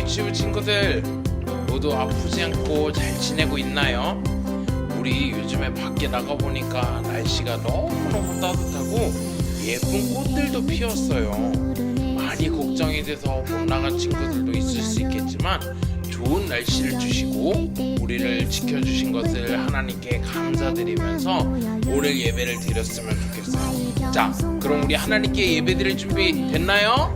유치부 친구들 모두 아프지 않고 잘 지내고 있나요? 우리 요즘에 밖에 나가보니까 날씨가 너무너무 따뜻하고 예쁜 꽃들도 피었어요. 많이 걱정이 돼서 못 나간 친구들도 있을 수 있겠지만 좋은 날씨를 주시고 우리를 지켜주신 것을 하나님께 감사드리면서 오늘 예배를 드렸으면 좋겠어요. 자, 그럼 우리 하나님께 예배 드릴 준비 됐나요?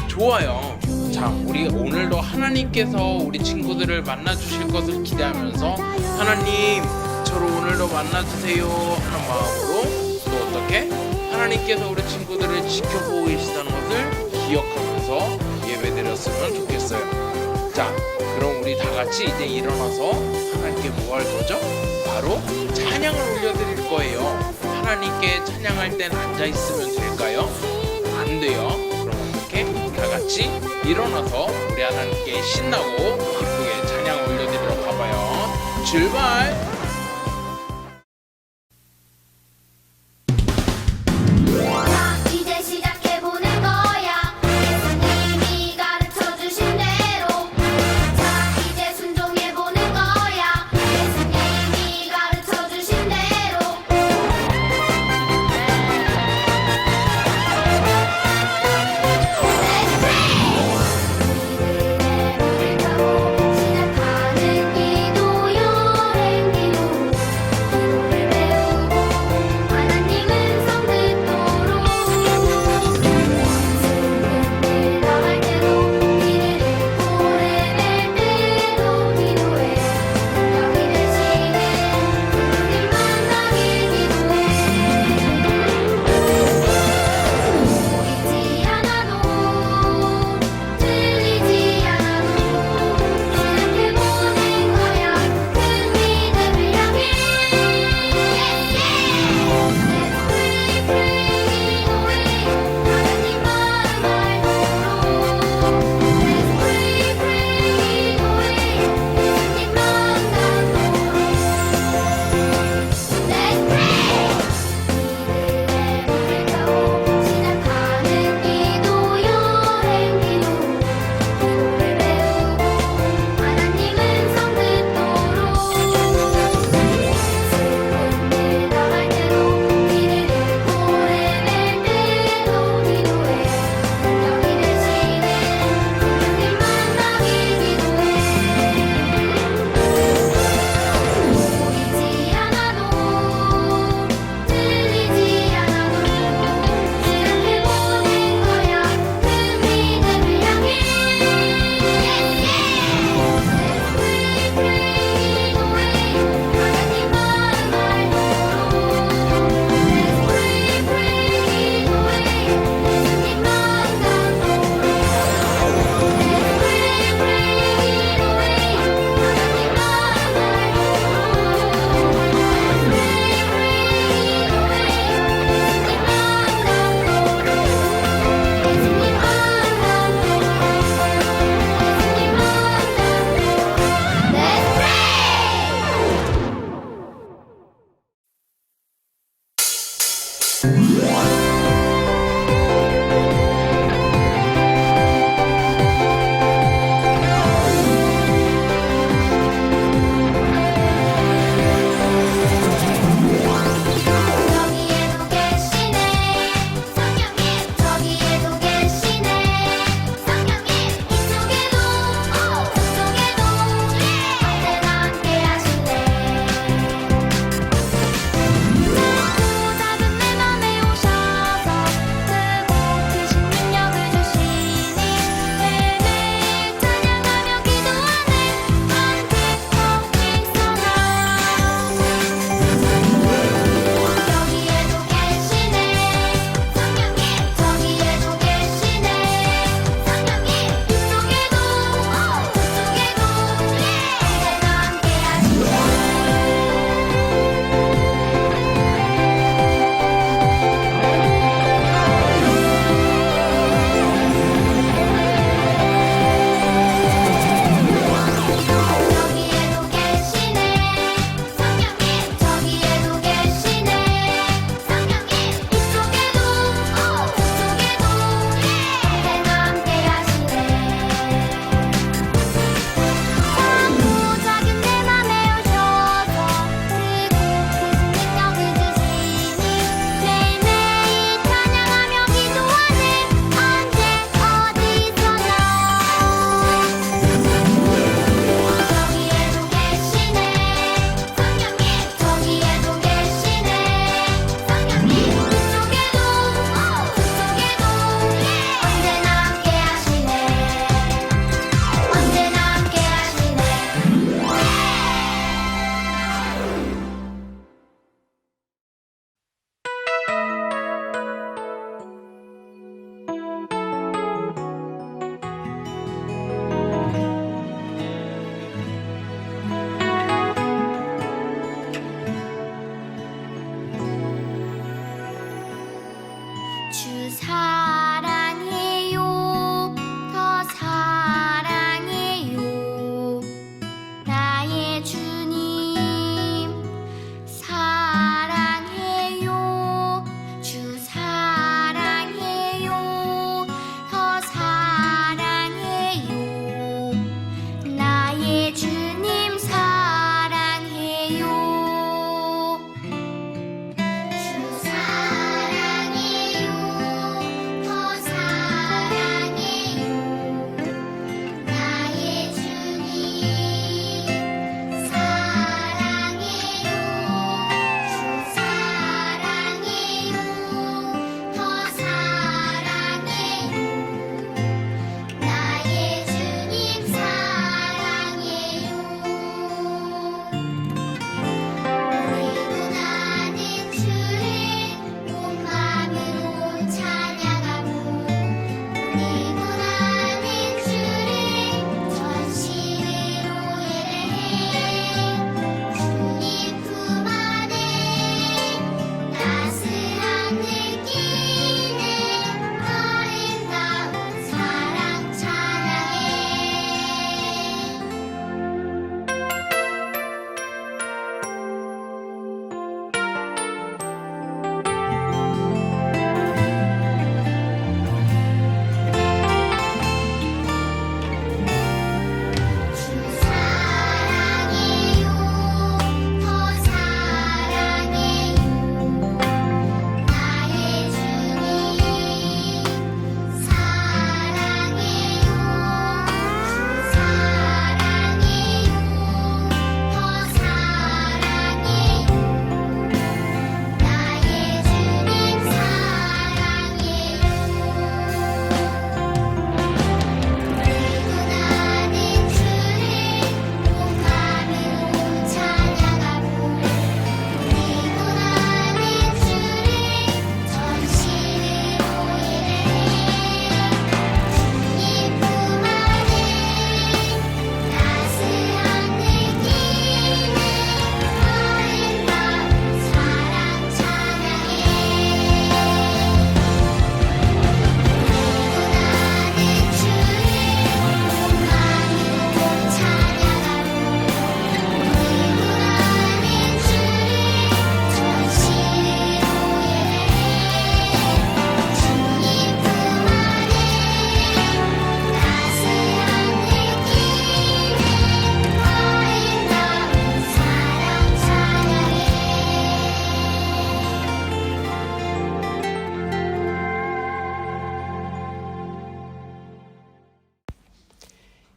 좋아요. 자, 우리 오늘도 하나님께서 우리 친구들을 만나주실 것을 기대하면서 하나님, 저를 오늘도 만나주세요 하는 마음으로 또 어떻게? 하나님께서 우리 친구들을 지켜보고 계시다는 것을 기억하면서 예배드렸으면 좋겠어요. 자, 그럼 우리 다 같이 이제 일어나서 하나님께 뭐 할 거죠? 바로 찬양을 올려드릴 거예요. 하나님께 찬양할 땐 앉아있으면 될까요? 안 돼요. 그럼 어떻게? 다 같이 일어나서 우리 하나님께 신나고 기쁘게 찬양을 올려드리러 가봐요. 출발! 이제 시작해보는 거야. 예수님이 가르쳐주신 대로. 자, 이제 순종해보는 거야. 예수님이 가르쳐주신 대로. 시작하는 기도 여행 기도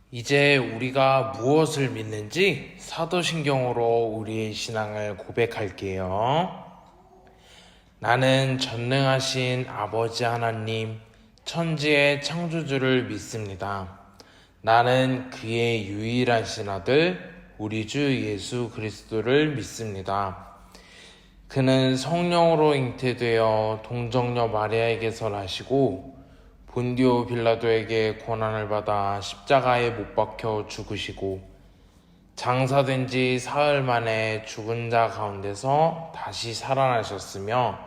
이제 우리가 무엇을 믿는지 사도신경으로 우리의 신앙을 고백할게요. 나는 전능하신 아버지 하나님, 천지의 창조주를 믿습니다. 나는 그의 유일하신 아들, 우리 주 예수 그리스도를 믿습니다. 그는 성령으로 잉태되어 동정녀 마리아에게서 나시고 본디오 빌라도에게 고난을 받아 십자가에 못 박혀 죽으시고 장사된 지 사흘 만에 죽은 자 가운데서 다시 살아나셨으며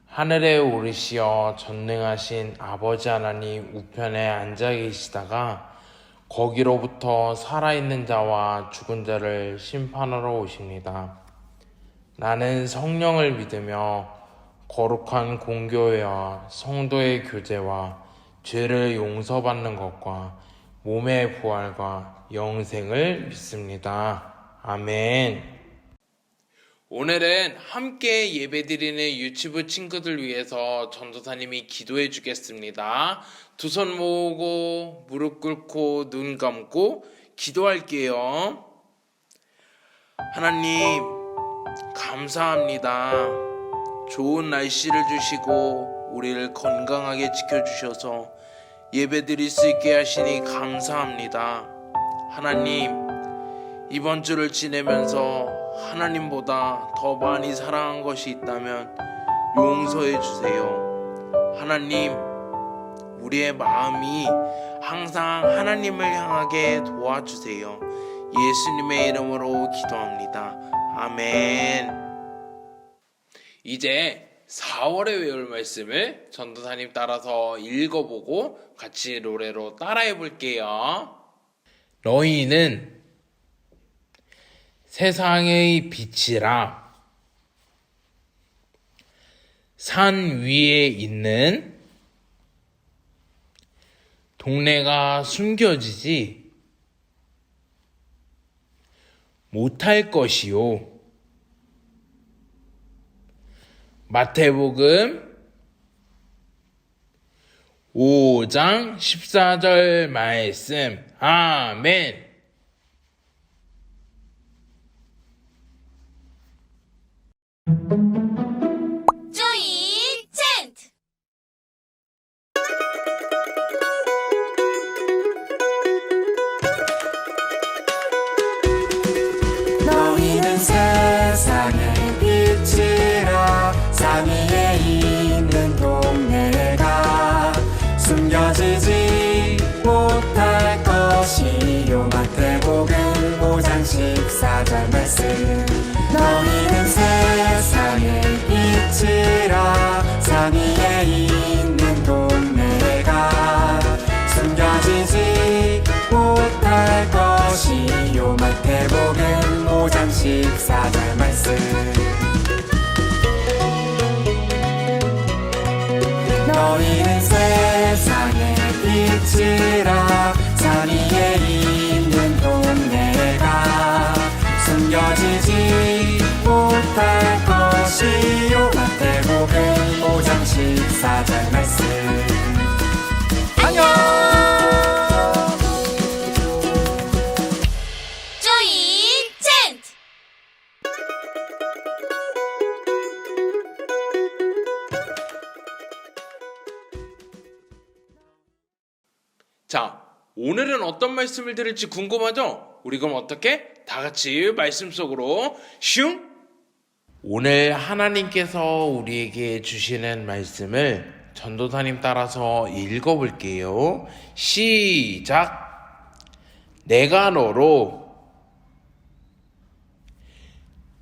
하늘에 오르시어 전능하신 아버지 하나님 우편에 앉아 계시다가 거기로부터 살아있는 자와 죽은 자를 심판하러 오십니다. 나는 성령을 믿으며 거룩한 공교회와 성도의 교제와 죄를 용서받는 것과 몸의 부활과 영생을 믿습니다. 아멘. 오늘은 함께 예배드리는 유치부 친구들 위해서 전도사님이 기도해 주겠습니다. 두 손 모으고 무릎 꿇고 눈 감고 기도할게요. 하나님 감사합니다. 좋은 날씨를 주시고 우리를 건강하게 지켜주셔서 예배드릴 수 있게 하시니 감사합니다. 하나님, 이번 주를 지내면서 하나님보다 더 많이 사랑한 것이 있다면 용서해 주세요. 하나님, 우리의 마음이 항상 하나님을 향하게 도와주세요. 예수님의 이름으로 기도합니다. 아멘. 이제 4월에 외울 말씀을 전도사님 따라서 읽어보고 같이 노래로 따라해 볼게요. 너희는 세상의 빛이라. 산 위에 있는 동네가 숨겨지지 못할 것이요. 마태복음 5장 14절 말씀. 아멘. 조이 챈트. 너희는 세상의 빛이라. 산 위에 있는 동네가 숨겨지지 못할 것이요. 마태복음 5장 14절 말씀. 너희는 세상의 빛이라. 산 위에 있는 동네가 숨겨지지 못할 것이요. 마태복음 5장 14절 말씀. 너희는 세상의 빛이라. 산 위에 있는 동네가 숨겨지지 못할 것이요. 마태복음 5장 14절 말씀. 안녕. 조이 챈트. 자, 오늘은 어떤 말씀을 들을지 궁금하죠? 우리 그럼 어떻게? 다 같이 말씀 속으로 슝! 오늘 하나님께서 우리에게 주시는 말씀을 전도사님 따라서 읽어볼게요. 시작! 내가 너로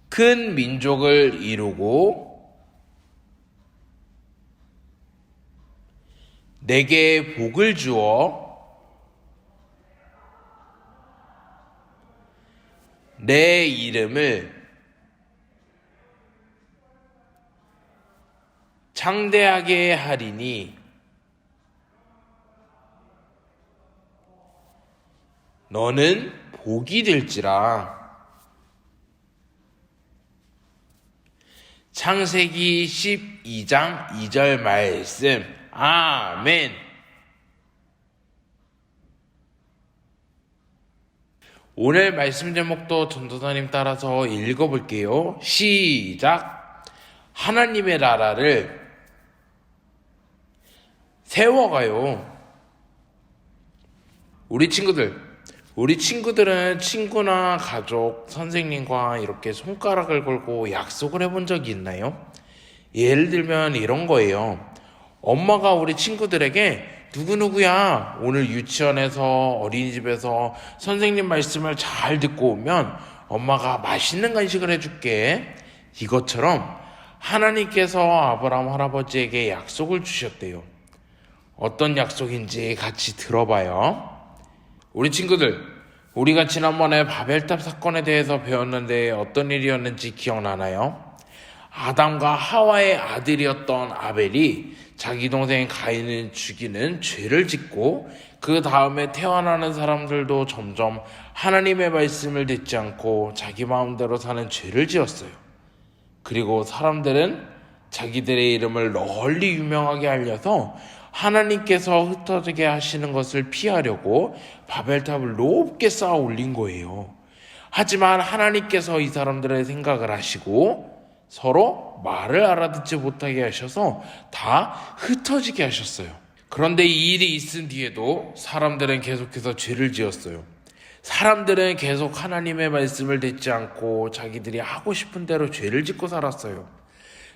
큰 민족을 이루고 내게 복을 주어 내 이름을 창대하게 하리니 너는 복이 될지라. 창세기 12장 2절 말씀. 아멘. 오늘 말씀 제목도 전도사님 따라서 읽어볼게요. 시작! 하나님의 나라를 세워가요. 우리 친구들은 친구나 가족, 선생님과 이렇게 손가락을 걸고 약속을 해본 적이 있나요? 예를 들면 이런 거예요. 엄마가 우리 친구들에게 누구누구야 오늘 유치원에서 어린이집에서 선생님 말씀을 잘 듣고 오면 엄마가 맛있는 간식을 해줄게. 이것처럼 하나님께서 아브라함 할아버지에게 약속을 주셨대요. 어떤 약속인지 같이 들어봐요. 우리 친구들, 우리가 지난번에 바벨탑 사건에 대해서 배웠는데 어떤 일이었는지 기억나나요? 아담과 하와의 아들이었던 아벨이 자기 동생 가인을 죽이는 죄를 짓고 그 다음에 태어나는 사람들도 점점 하나님의 말씀을 듣지 않고 자기 마음대로 사는 죄를 지었어요. 그리고 사람들은 자기들의 이름을 널리 유명하게 알려서 하나님께서 흩어지게 하시는 것을 피하려고 바벨탑을 높게 쌓아 올린 거예요. 하지만 하나님께서 이 사람들의 생각을 하시고 서로 말을 알아듣지 못하게 하셔서 다 흩어지게 하셨어요. 그런데 이 일이 있은 뒤에도 사람들은 계속해서 죄를 지었어요. 사람들은 계속 하나님의 말씀을 듣지 않고 자기들이 하고 싶은 대로 죄를 짓고 살았어요.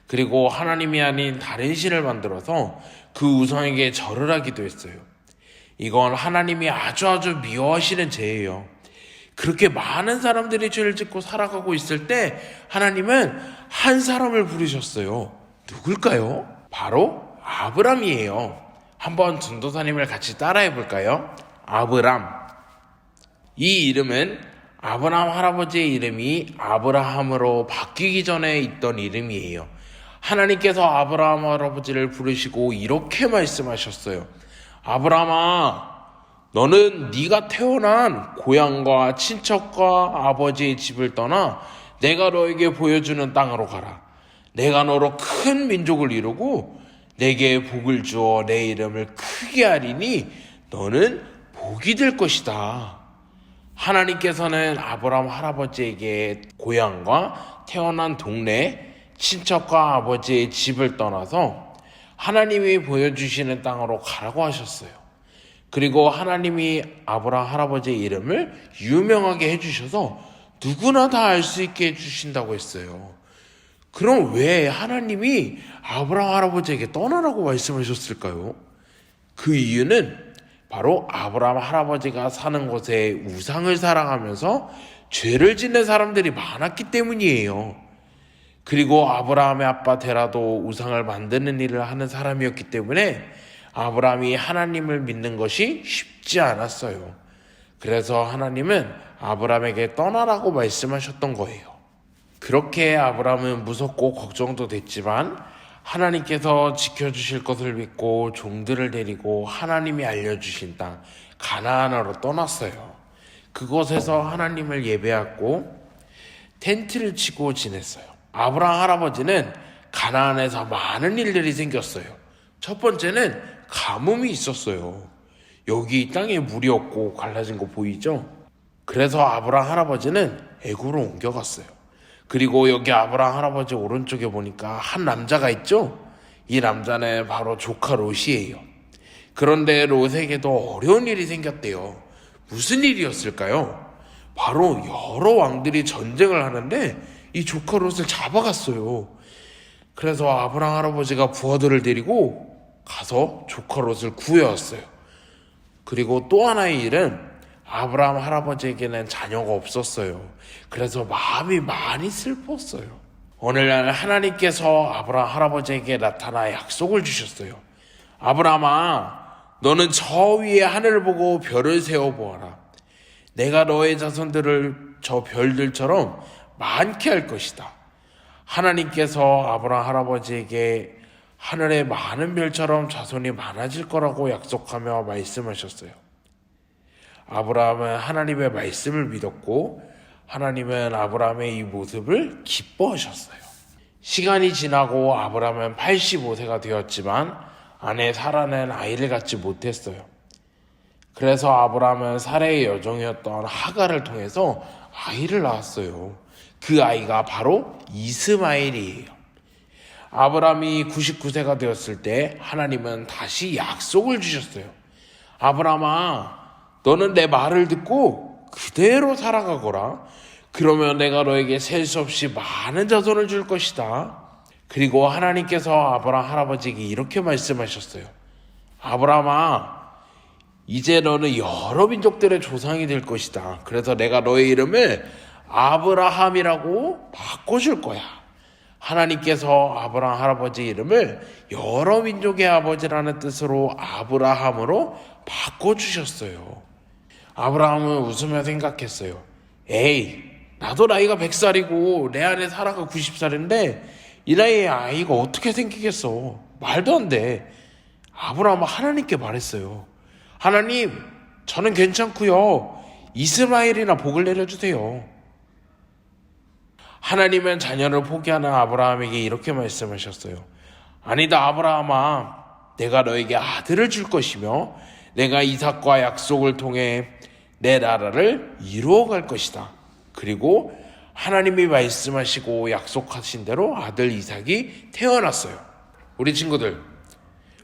그리고 하나님이 아닌 다른 신을 만들어서 그 우상에게 절을 하기도 했어요. 이건 하나님이 아주 미워하시는 죄예요. 그렇게 많은 사람들이 죄를 짓고 살아가고 있을 때 하나님은 한 사람을 부르셨어요. 누굴까요? 바로 아브람이에요. 한번 전도사님을 같이 따라해 볼까요? 아브람. 이 이름은 아브람 할아버지의 이름이 아브라함으로 바뀌기 전에 있던 이름이에요. 하나님께서 아브라함 할아버지를 부르시고 이렇게 말씀하셨어요. 아브라함아, 너는 네가 태어난 고향과 친척과 아버지의 집을 떠나 내가 너에게 보여주는 땅으로 가라. 내가 너로 큰 민족을 이루고 내게 복을 주어 내 이름을 크게 하리니 너는 복이 될 것이다. 하나님께서는 아브라함 할아버지에게 고향과 태어난 동네, 친척과 아버지의 집을 떠나서 하나님이 보여주시는 땅으로 가라고 하셨어요. 그리고 하나님이 아브라함 할아버지의 이름을 유명하게 해주셔서 누구나 다 알 수 있게 해주신다고 했어요. 그럼 왜 하나님이 아브라함 할아버지에게 떠나라고 말씀하셨을까요? 그 이유는 바로 아브라함 할아버지가 사는 곳에 우상을 사랑하면서 죄를 짓는 사람들이 많았기 때문이에요. 그리고 아브라함의 아빠 데라도 우상을 만드는 일을 하는 사람이었기 때문에 아브라함이 하나님을 믿는 것이 쉽지 않았어요. 그래서 하나님은 아브라함에게 떠나라고 말씀하셨던 거예요. 그렇게 아브라함은 무섭고 걱정도 됐지만 하나님께서 지켜주실 것을 믿고 종들을 데리고 하나님이 알려주신 땅 가나안으로 떠났어요. 그곳에서 하나님을 예배하고 텐트를 치고 지냈어요. 아브라함 할아버지는 가나안에서 많은 일들이 생겼어요. 첫 번째는 가뭄이 있었어요. 여기 이 땅에 물이 없고 갈라진 거 보이죠? 그래서 아브라함 할아버지는 애굽으로 옮겨갔어요. 그리고 여기 아브라함 할아버지 오른쪽에 보니까 한 남자가 있죠? 이 남자는 바로 조카 롯이에요. 그런데 롯에게도 어려운 일이 생겼대요. 무슨 일이었을까요? 바로 여러 왕들이 전쟁을 하는데 이 조카 롯을 잡아갔어요. 그래서 아브라함 할아버지가 부하들을 데리고 가서 조카 롯을 구해왔어요. 그리고 또 하나의 일은 아브라함 할아버지에게는 자녀가 없었어요. 그래서 마음이 많이 슬펐어요. 어느 날 하나님께서 아브라함 할아버지에게 나타나 약속을 주셨어요. 아브라함아, 너는 저 위에 하늘을 보고 별을 세어보아라. 내가 너의 자손들을 저 별들처럼 많게 할 것이다. 하나님께서 아브라함 할아버지에게 하늘의 많은 별처럼 자손이 많아질 거라고 약속하며 말씀하셨어요. 아브라함은 하나님의 말씀을 믿었고 하나님은 아브라함의 이 모습을 기뻐하셨어요. 시간이 지나고 아브라함은 85세가 되었지만 아내 사라는 아이를 갖지 못했어요. 그래서 아브라함은 사레의 여종이었던 하갈을 통해서 아이를 낳았어요. 그 아이가 바로 이스마엘이에요. 아브라함이 99세가 되었을 때 하나님은 다시 약속을 주셨어요. 아브라함아, 너는 내 말을 듣고 그대로 살아가거라. 그러면 내가 너에게 셀 수 없이 많은 자손을 줄 것이다. 그리고 하나님께서 아브라함 할아버지에게 이렇게 말씀하셨어요. 아브라함아, 이제 너는 여러 민족들의 조상이 될 것이다. 그래서 내가 너의 이름을 아브라함이라고 바꿔줄 거야. 하나님께서 아브라함 할아버지 이름을 여러 민족의 아버지라는 뜻으로 아브라함으로 바꿔주셨어요. 아브라함은 웃으며 생각했어요. 에이, 나도 나이가 100살이고 내 안에 사라가 90살인데 이 나이에 아이가 어떻게 생기겠어. 말도 안 돼. 아브라함은 하나님께 말했어요. 하나님, 저는 괜찮고요. 이스마엘이나 복을 내려주세요. 하나님은 자녀를 포기하는 아브라함에게 이렇게 말씀하셨어요. 아니다, 아브라함아. 내가 너에게 아들을 줄 것이며 내가 이삭과 약속을 통해 내 나라를 이루어갈 것이다. 그리고 하나님이 말씀하시고 약속하신 대로 아들 이삭이 태어났어요. 우리 친구들,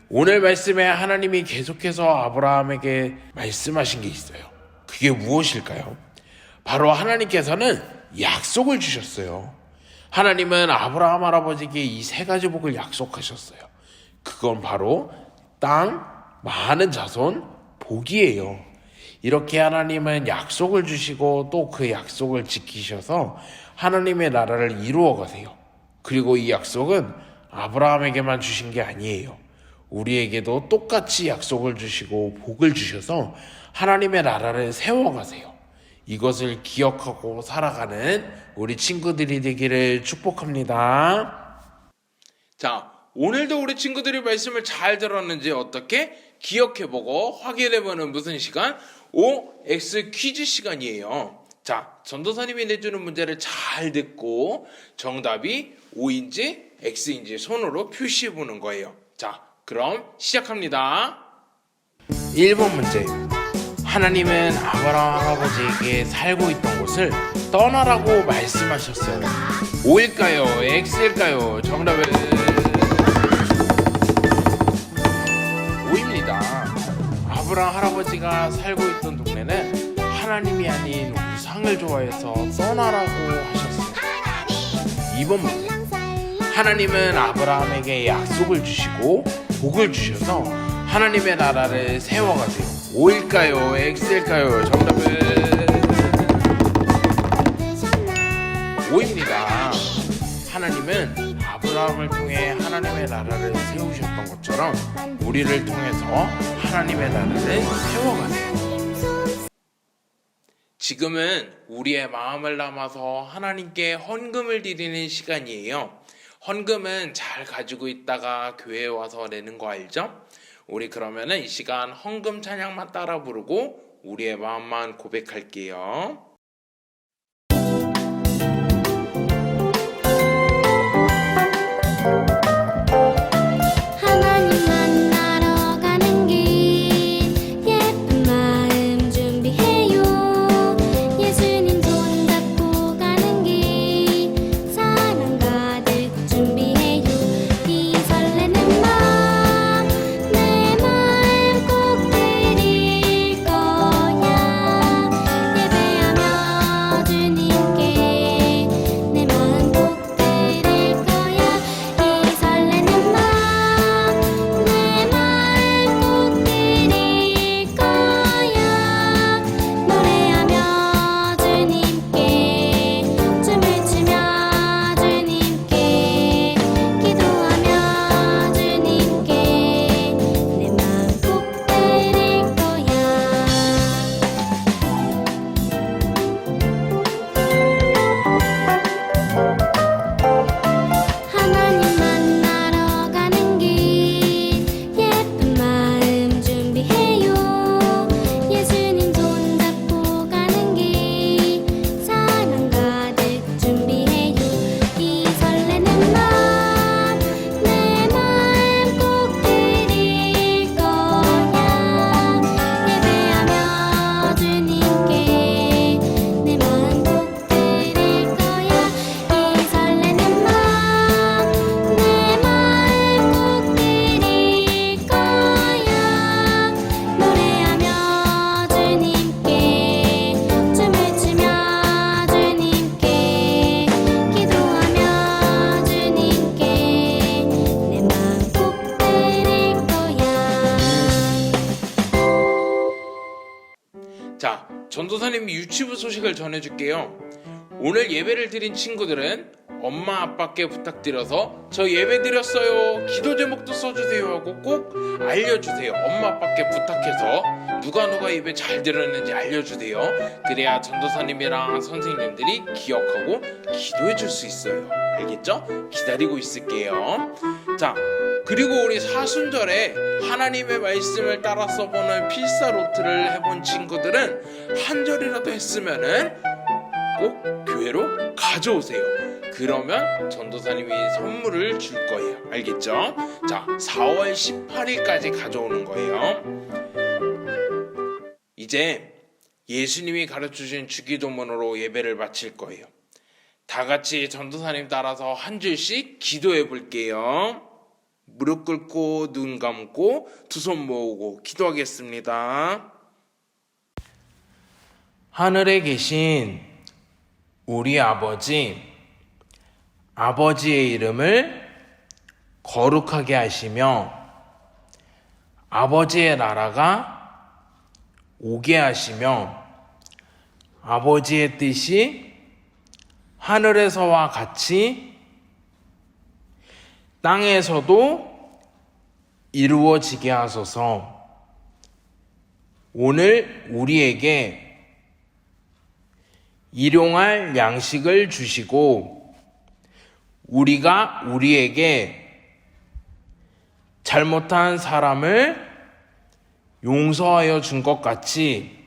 오늘 말씀에 하나님이 계속해서 아브라함에게 말씀하신 게 있어요. 그게 무엇일까요? 바로 하나님께서는 약속을 주셨어요. 하나님은 아브라함 할아버지에게 이 세 가지 복을 약속하셨어요. 그건 바로 땅, 많은 자손, 복이에요. 이렇게 하나님은 약속을 주시고 또 그 약속을 지키셔서 하나님의 나라를 이루어 가세요. 그리고 이 약속은 아브라함에게만 주신 게 아니에요. 우리에게도 똑같이 약속을 주시고 복을 주셔서 하나님의 나라를 세워가세요. 이것을 기억하고 살아가는 우리 친구들이 되기를 축복합니다. 자, 오늘도 우리 친구들이 말씀을 잘 들었는지 어떻게 기억해보고 확인해보는 무슨 시간? OX 퀴즈 시간이에요. 자, 전도사님이 내주는 문제를 잘 듣고 정답이 O인지 X인지 손으로 표시해보는 거예요. 자, 그럼 시작합니다. 1번 문제. 하나님은 아브라함 할아버지에게 살고 있던 곳을 떠나라고 말씀하셨어요. O일까요? X일까요? 정답은 O입니다. 아브라함 할아버지가 살고 있던 동네는 하나님이 아닌 우상을 좋아해서 떠나라고 하셨어요. 2번 문제. 하나님은 아브라함에게 약속을 주시고 복을 주셔서 하나님의 나라를 세워가세요. O일까요? X일까요? 정답은 O입니다. 하나님은 아브라함을 통해 하나님의 나라를 세우셨던 것처럼 우리를 통해서 하나님의 나라를 세워가세요. 지금은 우리의 마음을 담아서 하나님께 헌금을 드리는 시간이에요. 헌금은 잘 가지고 있다가 교회에 와서 내는 거 알죠? 우리 그러면은 이 시간 헌금 찬양만 따라 부르고 우리의 마음만 고백할게요. 하나님 만나러 가는 길 예쁜 마음 준비해요. 예수님 손잡고 가는 길 사랑 가득 준비해요. 이 설레는 마음 내 마음 꼭 드릴 거야. 예배하며 전도사님이 유치부 소식을 전해줄게요. 오늘 예배를 드린 친구들은 엄마 아빠께 부탁드려서 저 예배 드렸어요, 기도 제목도 써주세요 하고 꼭 알려주세요. 엄마 아빠께 부탁해서 누가 예배 잘 드렸는지 알려주세요. 그래야 전도사님이랑 선생님들이 기억하고 기도해 줄 수 있어요. 알겠죠? 기다리고 있을게요. 자, 그리고 우리 사순절에 하나님의 말씀을 따라 써보는 필사로트를 해본 친구들은 한 절이라도 했으면은 꼭 교회로 가져오세요. 그러면 전도사님이 선물을 줄 거예요. 알겠죠? 자, 4월 18일까지 가져오는 거예요. 이제 예수님이 가르쳐주신 주기도문으로 예배를 마칠 거예요. 다 같이 전도사님 따라서 한 줄씩 기도해 볼게요. 무릎 꿇고 눈 감고 두 손 모으고 기도하겠습니다. 하늘에 계신 우리 아버지의 이름을 거룩하게 하시며 아버지의 나라가 오게 하시며 아버지의 뜻이 하늘에서와 같이 땅에서도 이루어지게 하소서. 오늘 우리에게 일용할 양식을 주시고 우리가 우리에게 잘못한 사람을 용서하여 준 것 같이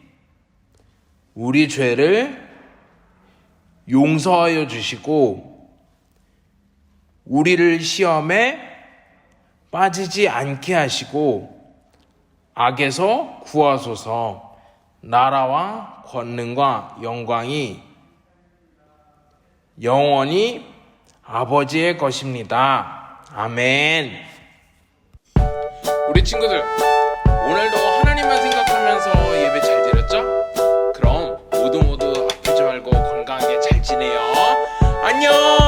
우리 죄를 용서하여 주시고 우리를 시험에 빠지지 않게 하시고 악에서 구하소서. 나라와 권능과 영광이 영원히 아버지의 것입니다. 아멘. 우리 친구들, 오늘도 하나님만 생각하면서 예배 잘 드렸죠? 그럼 모두 아프지 말고 건강하게 잘 지내요. 안녕.